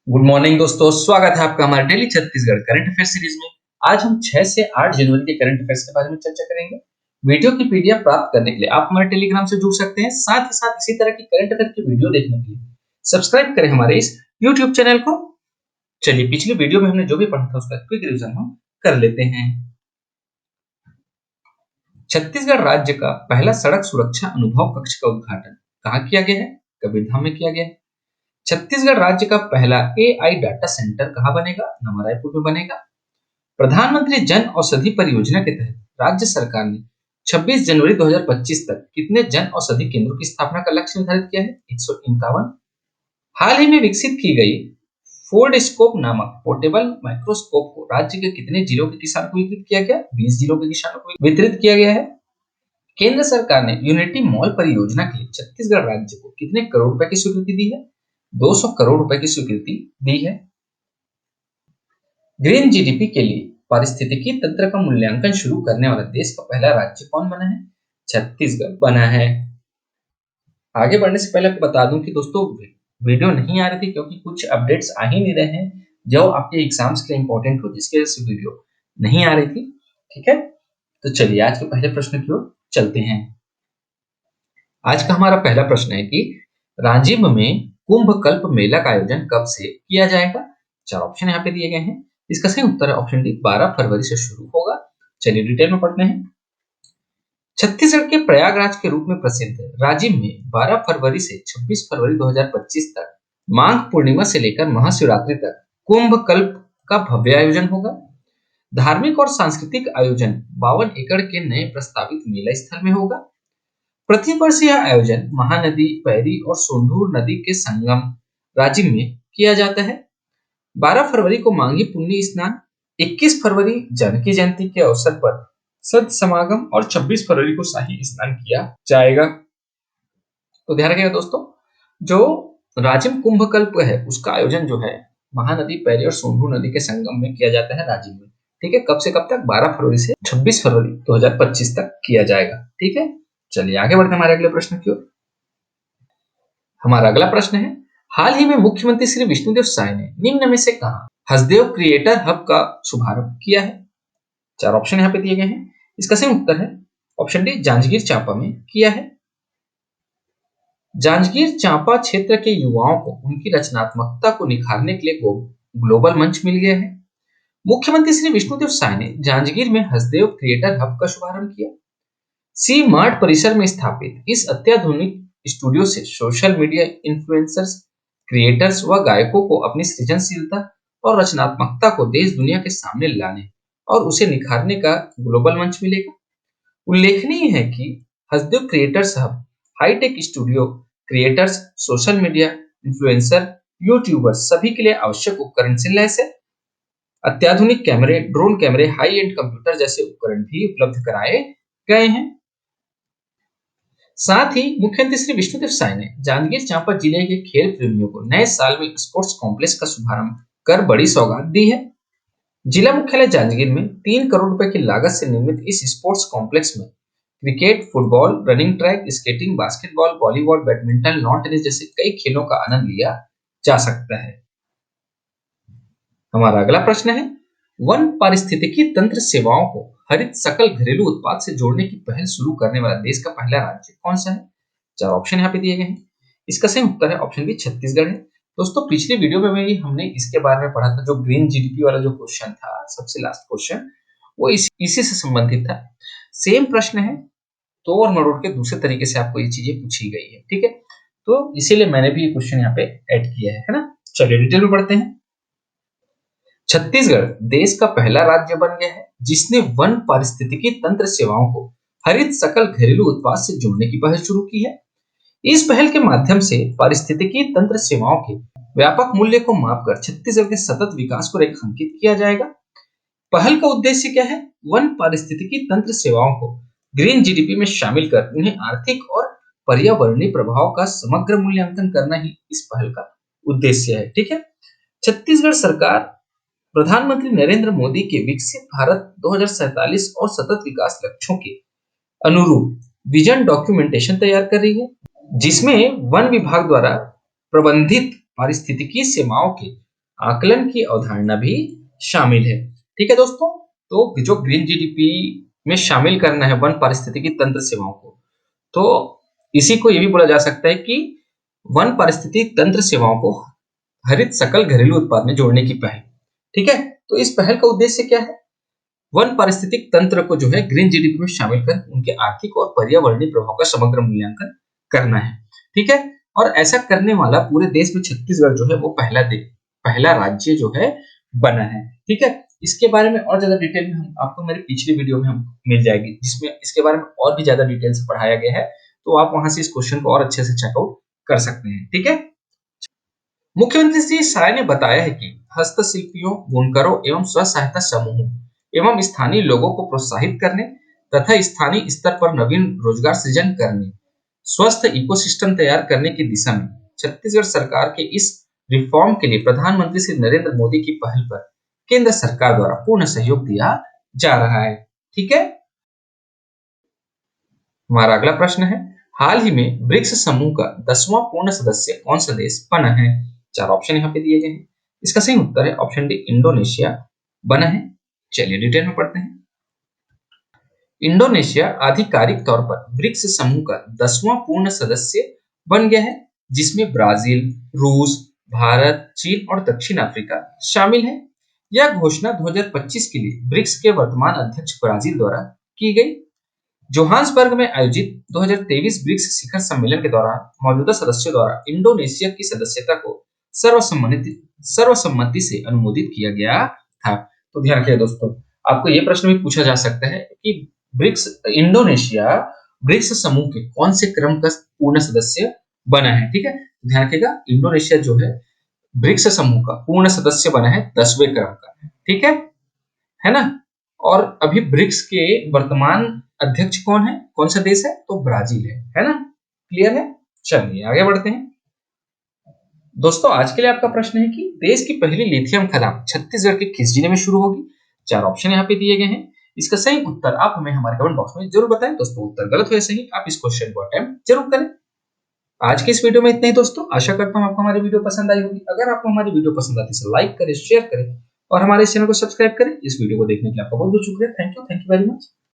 Good morning दोस्तों, स्वागत है आपका हमारे daily Chhattisgarh current affair series में। आज हम 6 से 8 जनवरी के करंट अफेयर्स के बारे में चर्चा करेंगे। वीडियो की पीडीएफ प्राप्त करने के लिए आप हमारे टेलीग्राम से जुड़ सकते हैं। साथ ही साथ इसी तरह की करंट अफेयर की वीडियो देखने के लिए सब्सक्राइब करें हमारे इस यूट्यूब चैनल को। चलिए, पिछली वीडियो में हमने जो भी पढ़ा था उसका क्विक रिवीजन हम कर लेते हैं। छत्तीसगढ़ राज्य का पहला सड़क सुरक्षा अनुभव कक्ष का उद्घाटन कहाँ किया गया है? कबीरधाम में किया गया है। छत्तीसगढ़ राज्य का पहला एआई डाटा सेंटर कहाँ बनेगा? नवा रायपुर में बनेगा। प्रधानमंत्री जन औषधि परियोजना के तहत राज्य सरकार ने 26 जनवरी 2025 तक कितने जन औषधि केंद्रों की स्थापना का लक्ष्य निर्धारित किया है? 151। हाल ही में विकसित की गई फोर्ड स्कोप नामक पोर्टेबल माइक्रोस्कोप को राज्य के कितने जिलों के किसानों को वितरित किया गया? 20 जिलों के किसानों को वितरित किया गया है। केंद्र सरकार ने यूनिटी मॉल परियोजना के लिए छत्तीसगढ़ राज्य को कितने करोड़ रुपए की स्वीकृति दी है? 200 करोड़ रुपए की स्वीकृति दी है। ग्रीन जीडीपी के लिए पारिस्थितिकी तंत्र का मूल्यांकन शुरू करने वाला देश का पहला राज्य कौन बना है? छत्तीसगढ़ बना है। आगे बढ़ने से पहले आपको बता दूं कि दोस्तों वीडियो नहीं आ रही थी क्योंकि कुछ अपडेट्स आ ही नहीं रहे हैं जो आपके एग्जाम्स के लिए इंपॉर्टेंट हो, जिसकी वजह से वीडियो नहीं आ रही थी। ठीक है, तो चलिए आज के पहले प्रश्न की ओर चलते हैं। आज का हमारा पहला प्रश्न है कि राजिम में कुंभ कल्प मेला का आयोजन कब से किया जाएगा? 4 ऑप्शन यहाँ पे दिए गए हैं। इसका सही उत्तर है ऑप्शन डी, 12 फरवरी से शुरू होगा। चलिए डिटेल में पढ़ते हैं। छत्तीसगढ़ के प्रयागराज के रूप में प्रसिद्ध राजिम में 12 फरवरी से 26 फरवरी 2025 तक माघ पूर्णिमा से लेकर महाशिवरात्रि तक कुंभ कल्प का भव्य आयोजन होगा। धार्मिक और सांस्कृतिक आयोजन 52 एकड़ के नए प्रस्तावित मेला स्थल में होगा। प्रतिवर्ष यह आयोजन महानदी, पैरी और सोंढूर नदी के संगम राजिम में किया जाता है। 12 फरवरी को माघी पुन्नी स्नान, 21 फरवरी जानकी जयंती के अवसर पर संत समागम और 26 फरवरी को शाही स्नान किया जाएगा। तो ध्यान रखिएगा दोस्तों, जो राजिम कुंभ कल्प है उसका आयोजन जो है महानदी, पैरी और सोंढूर नदी के संगम में किया जाता है राजिम में। ठीक है, कब से कब तक? 12 फरवरी से 26 फरवरी 2025 तक किया जाएगा। ठीक है, चलिए आगे बढ़ते हैं हमारे अगले प्रश्न की ओर। हमारा अगला प्रश्न है, हाल ही में मुख्यमंत्री श्री विष्णुदेव साय ने निम्न में से कहा हसदेव क्रिएटर हब का शुभारंभ किया है? 4 ऑप्शन यहाँ पे दिए गए हैं। इसका सही उत्तर है ऑप्शन डी, जांजगीर चांपा में किया है। जांजगीर चांपा क्षेत्र के युवाओं को उनकी रचनात्मकता को निखारने के लिए ग्लोबल मंच मिल गया है। मुख्यमंत्री श्री विष्णुदेव साय ने जांजगीर में हसदेव क्रिएटर हब का शुभारंभ किया। सी मार्ट परिसर में स्थापित इस अत्याधुनिक स्टूडियो से सोशल मीडिया इन्फ्लुएंसर्स, क्रिएटर्स व गायकों को अपनी सृजनशीलता और रचनात्मकता को देश दुनिया के सामने लाने और उसे निखारने का ग्लोबल मंच मिलेगा। उल्लेखनीय है कि Hasdeo creators hub hi-tech studio, creators, social media influencer, YouTubers सभी के लिए आवश्यक उपकरण से लैस है। अत्याधुनिक कैमरे, ड्रोन कैमरे, हाई एंड कंप्यूटर जैसे उपकरण भी उपलब्ध कराए गए हैं। साथ ही मुख्यमंत्री श्री विष्णुदेव साय ने जांजगीर चांपा जिले के खेल प्रेमियों को नए साल में स्पोर्ट्स कॉम्प्लेक्स का शुभारंभ कर बड़ी सौगात दी है। जिला मुख्यालय जांजगीर में 3 करोड़ रुपए की लागत से निर्मित इस स्पोर्ट्स कॉम्प्लेक्स में cricket, football, running track, skating, basketball, volleyball, badminton, lawn tennis जैसे कई खेलों का आनंद लिया जा सकता है। हमारा अगला प्रश्न है, वन पारिस्थितिकी तंत्र सेवाओं को हरित सकल घरेलू उत्पाद से जोड़ने की पहल शुरू करने वाला देश का पहला राज्य कौन सा है? 4 ऑप्शन यहाँ पे दिए गए हैं। इसका सही उत्तर है ऑप्शन बी, छत्तीसगढ़ है। दोस्तों पिछली वीडियो में भी हमने इसके बारे में पढ़ा था, जो ग्रीन जीडीपी वाला जो क्वेश्चन था, सबसे लास्ट क्वेश्चन, वो इसी से संबंधित था। सेम प्रश्न है, तोड़ मरोड़ के दूसरे तरीके से आपको ये चीजें पूछी गई है। ठीक है, तो इसीलिए मैंने भी ये क्वेश्चन यहाँ पे ऐड किया है ना। चलिए डिटेल में पढ़ते हैं। छत्तीसगढ़ देश का पहला राज्य बन गया है जिसने वन पारिस्थितिकी तंत्र सेवाओं को हरित सकल घरेलू उत्पाद से जोड़ने की पहल शुरू की है। इस पहल के माध्यम से पारिस्थितिकी तंत्र सेवाओं के व्यापक मूल्य को मापकर छत्तीसगढ़ के सतत विकास को रेखांकित किया जाएगा। पहल का उद्देश्य क्या है? वन पारिस्थितिकी तंत्र सेवाओं को ग्रीन जीडीपी में शामिल कर उन्हें आर्थिक और पर्यावरणीय प्रभाव का समग्र मूल्यांकन करना ही इस पहल का उद्देश्य है। ठीक है, छत्तीसगढ़ सरकार प्रधानमंत्री नरेंद्र मोदी के विकसित भारत 2047 और सतत विकास लक्ष्यों के अनुरूप विजन डॉक्यूमेंटेशन तैयार कर रही है, जिसमें वन विभाग द्वारा प्रबंधित पारिस्थितिकी सेवाओं के आकलन की अवधारणा भी शामिल है। ठीक है दोस्तों, तो जो ग्रीन जीडीपी में शामिल करना है वन पारिस्थितिकी तंत्र सेवाओं को, तो इसी को ये भी बोला जा सकता है कि वन पारिस्थितिकी तंत्र सेवाओं को हरित सकल घरेलू उत्पाद में जोड़ने की पहल। ठीक है, तो इस पहल का उद्देश्य क्या है? वन पारिस्थितिक तंत्र को जो है ग्रीन जीडीपी में शामिल कर उनके आर्थिक और पर्यावरणीय प्रभाव का समग्र मूल्यांकन करना है। ठीक है, और ऐसा करने वाला पूरे देश में छत्तीसगढ़ जो है वो पहला राज्य जो है बना है। ठीक है, इसके बारे में और ज्यादा डिटेल में हम आपको मेरे पिछले वीडियो में हम मिल जाएगी, जिसमें इसके बारे में और भी ज्यादा डिटेल से पढ़ाया गया है, तो आप वहां से इस क्वेश्चन को और अच्छे से चेकआउट कर सकते हैं। ठीक है, मुख्यमंत्री श्री साय ने बताया है कि हस्तशिल्पियों, बुनकरों एवं स्व सहायता समूहों एवं स्थानीय लोगों को प्रोत्साहित करने तथा स्थानीय स्तर पर नवीन रोजगार सृजन करने, स्वस्थ इकोसिस्टम तैयार करने की दिशा में छत्तीसगढ़ सरकार के इस रिफॉर्म के लिए प्रधानमंत्री श्री नरेंद्र मोदी की पहल पर केंद्र सरकार द्वारा पूर्ण सहयोग दिया जा रहा है। ठीक है, हमारा अगला प्रश्न है, हाल ही में ब्रिक्स समूह का 10वां पूर्ण सदस्य कौन सा देश बना है? चार ऑप्शन यहाँ पे दिए गए हैं। इसका सही उत्तर है ऑप्शन डी, इंडोनेशिया बना है। चलिए डिटेल में पढ़ते हैं। इंडोनेशिया आधिकारिक तौर पर ब्रिक्स समूह का 10वां पूर्ण सदस्य बन गया है, जिसमें ब्राजील, रूस, भारत, चीन और दक्षिण अफ्रीका शामिल है। यह घोषणा 2025 के लिए ब्रिक्स के वर्तमान अध्यक्ष ब्राजील द्वारा की गई। जोहान्सबर्ग में आयोजित 2023 ब्रिक्स शिखर सम्मेलन के दौरान मौजूदा सदस्यों द्वारा इंडोनेशिया की सदस्यता को सर्वसम्मति सर्वसम्मति से अनुमोदित किया गया था। तो ध्यान रखिए दोस्तों, आपको यह प्रश्न भी पूछा जा सकता है कि इंडोनेशिया ब्रिक्स समूह के कौन से क्रम का पूर्ण सदस्य बना है। ठीक है, ध्यान रखिएगा, इंडोनेशिया जो है ब्रिक्स समूह का पूर्ण सदस्य बना है 10वें क्रम का। ठीक है ना? और अभी ब्रिक्स के वर्तमान अध्यक्ष कौन है, कौन सा देश है? तो ब्राजील है ना? क्लियर है? चलिए आगे बढ़ते हैं। दोस्तों, आज के लिए आपका प्रश्न है कि देश की पहली लिथियम खदान छत्तीसगढ़ के किस जिले में शुरू होगी? चार ऑप्शन यहाँ पे दिए गए हैं। इसका सही उत्तर आप हमें हमारे कमेंट बॉक्स में जरूर बताएं। दोस्तों, उत्तर गलत हो या सही, आप इस क्वेश्चन को अटेम्प्ट जरूर करें। आज के इस वीडियो में इतना ही दोस्तों। आशा करता हूँ आपको हमारी वीडियो पसंद आई होगी। अगर आपको हमारी वीडियो पसंद आती है तो लाइक करें, शेयर करें और हमारे चैनल को सब्सक्राइब करें। इस वीडियो को देखने के लिए आपका बहुत बहुत शुक्रिया। Thank you very much.